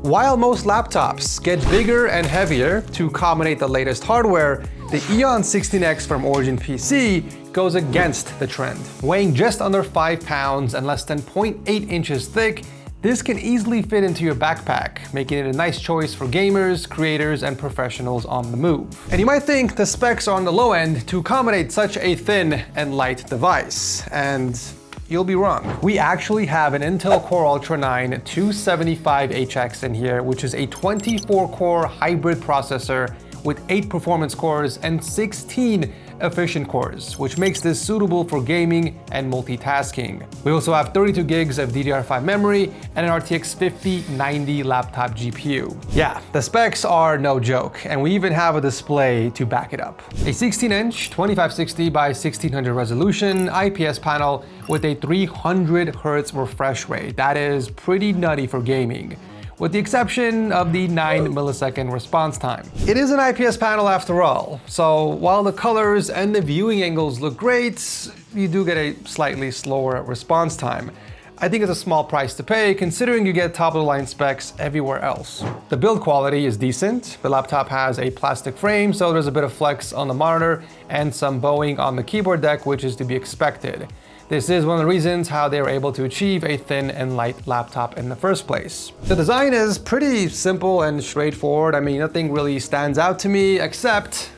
While most laptops get bigger and heavier to accommodate the latest hardware, the Eon 16X from Origin PC goes against the trend. Weighing just under 5 pounds and less than 0.8 inches thick, this can easily fit into your backpack, making it a nice choice for gamers, creators, and professionals on the move. And you might think the specs are on the low end to accommodate such a thin and light device, and you'll be wrong. We actually have an Intel Core Ultra 9 275HX in here, which is a 24-core hybrid processor with 8 performance cores and 16 efficient cores, which makes this suitable for gaming and multitasking. We also have 32 gigs of DDR5 memory and an RTX 5090 laptop GPU. Yeah, the specs are no joke, and we even have a display to back it up. A 16-inch 2560 by 1600 resolution IPS panel with a 300 Hz refresh rate. That is pretty nutty for gaming, with the exception of the 9 millisecond response time. It is an IPS panel after all, so while the colors and the viewing angles look great, you do get a slightly slower response time. I think it's a small price to pay considering you get top-of-the-line specs everywhere else. The build quality is decent. The laptop has a plastic frame, so there's a bit of flex on the monitor and some bowing on the keyboard deck, which is to be expected. This is one of the reasons how they were able to achieve a thin and light laptop in the first place. The design is pretty simple and straightforward. I mean, nothing really stands out to me except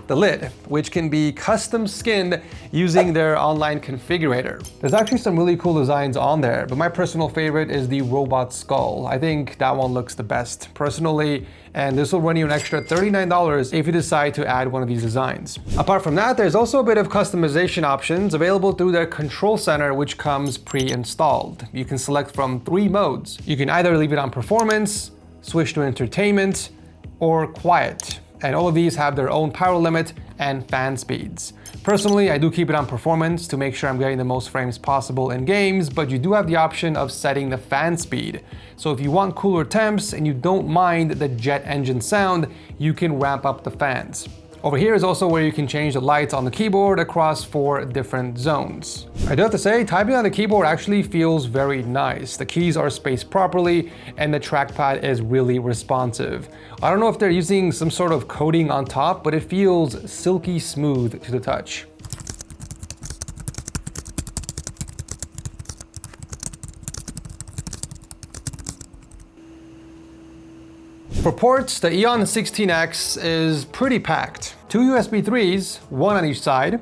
the lid, which can be custom skinned using their online configurator. There's actually some really cool designs on there, but my personal favorite is the robot skull. I think that one looks the best personally, and this will run you an extra $39 if you decide to add one of these designs. Apart from that, there's also a bit of customization options available through their control center, which comes pre-installed. You can select from 3 modes. You can either leave it on performance, switch to entertainment, or quiet. And all of these have their own power limit and fan speeds. Personally, I do keep it on performance to make sure I'm getting the most frames possible in games, but you do have the option of setting the fan speed. So if you want cooler temps and you don't mind the jet engine sound, you can ramp up the fans. Over here is also where you can change the lights on the keyboard across 4 different zones. I do have to say, typing on the keyboard actually feels very nice. The keys are spaced properly and the trackpad is really responsive. I don't know if they're using some sort of coating on top, but it feels silky smooth to the touch. For ports, the Eon 16X is pretty packed. 2 USB 3s, 1 on each side,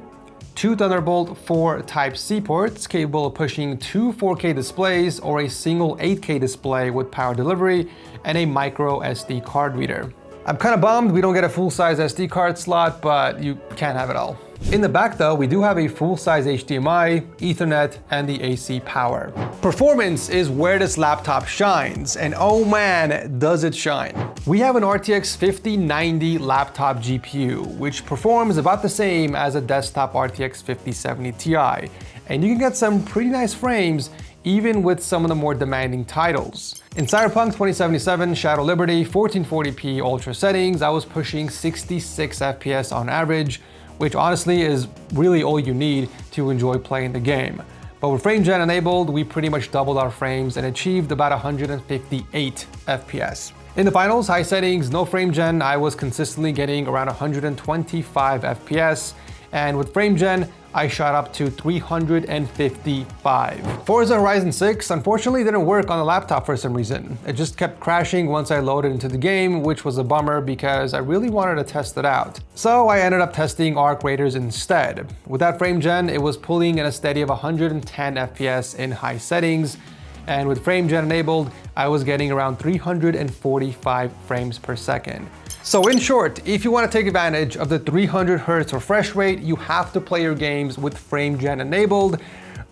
2 Thunderbolt 4 Type-C ports capable of pushing 2 4K displays or a single 8K display with power delivery, and a micro SD card reader. I'm kind of bummed we don't get a full-size SD card slot, but you can't have it all. In the back though, we do have a full-size HDMI, Ethernet, and the AC power. Performance is where this laptop shines, and oh man, does it shine. We have an RTX 5090 laptop GPU, which performs about the same as a desktop RTX 5070 Ti, and you can get some pretty nice frames even with some of the more demanding titles. In Cyberpunk 2077 Shadow Liberty 1440p Ultra settings, I was pushing 66 FPS on average, which honestly is really all you need to enjoy playing the game. But with frame gen enabled, we pretty much doubled our frames and achieved about 158 FPS. In the finals, high settings, no frame gen, I was consistently getting around 125 FPS, and with frame gen, I shot up to 355. Forza Horizon 6 unfortunately didn't work on the laptop for some reason. It just kept crashing once I loaded into the game, which was a bummer because I really wanted to test it out. So I ended up testing Arc Raiders instead. With that frame gen, it was pulling in a steady of 110 FPS in high settings, and with frame gen enabled, I was getting around 345 frames per second. So in short, if you want to take advantage of the 300 Hz refresh rate, you have to play your games with frame gen enabled.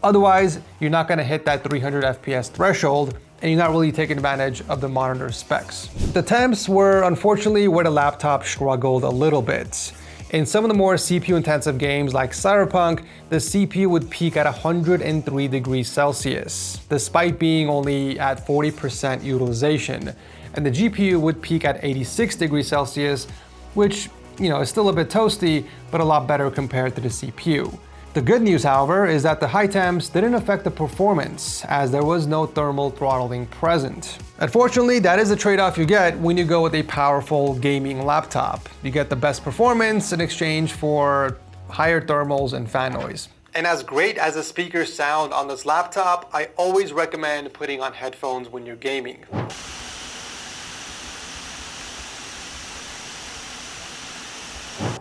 Otherwise, you're not going to hit that 300 FPS threshold, and you're not really taking advantage of the monitor specs. The temps were unfortunately where the laptop struggled a little bit. In some of the more CPU-intensive games like Cyberpunk, the CPU would peak at 103 degrees Celsius, despite being only at 40% utilization. And the GPU would peak at 86 degrees Celsius, which, is still a bit toasty, but a lot better compared to the CPU. The good news, however, is that the high temps didn't affect the performance, as there was no thermal throttling present. Unfortunately, that is the trade-off you get when you go with a powerful gaming laptop. You get the best performance in exchange for higher thermals and fan noise. And as great as the speakers sound on this laptop, I always recommend putting on headphones when you're gaming.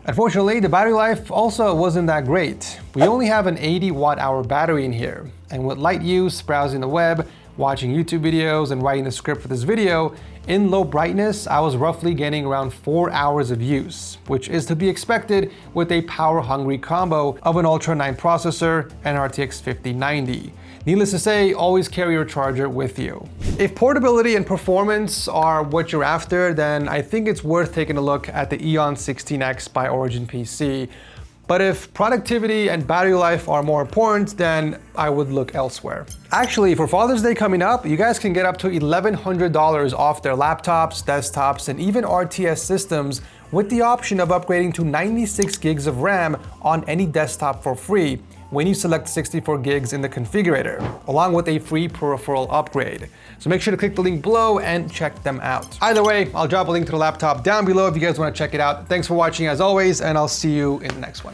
Unfortunately, the battery life also wasn't that great. We only have an 80 watt-hour battery in here, and with light use, browsing the web, watching YouTube videos, and writing the script for this video, in low brightness, I was roughly getting around 4 hours of use, which is to be expected with a power-hungry combo of an Ultra 9 processor and RTX 5090. Needless to say, always carry your charger with you. If portability and performance are what you're after, then I think it's worth taking a look at the Eon 16X by Origin PC. But if productivity and battery life are more important, then I would look elsewhere. Actually, for Father's Day coming up, you guys can get up to $1,100 off their laptops, desktops, and even RTS systems with the option of upgrading to 96 gigs of RAM on any desktop for free when you select 64 gigs in the configurator, along with a free peripheral upgrade. So make sure to click the link below and check them out. Either way, I'll drop a link to the laptop down below if you guys want to check it out. Thanks for watching as always, and I'll see you in the next one.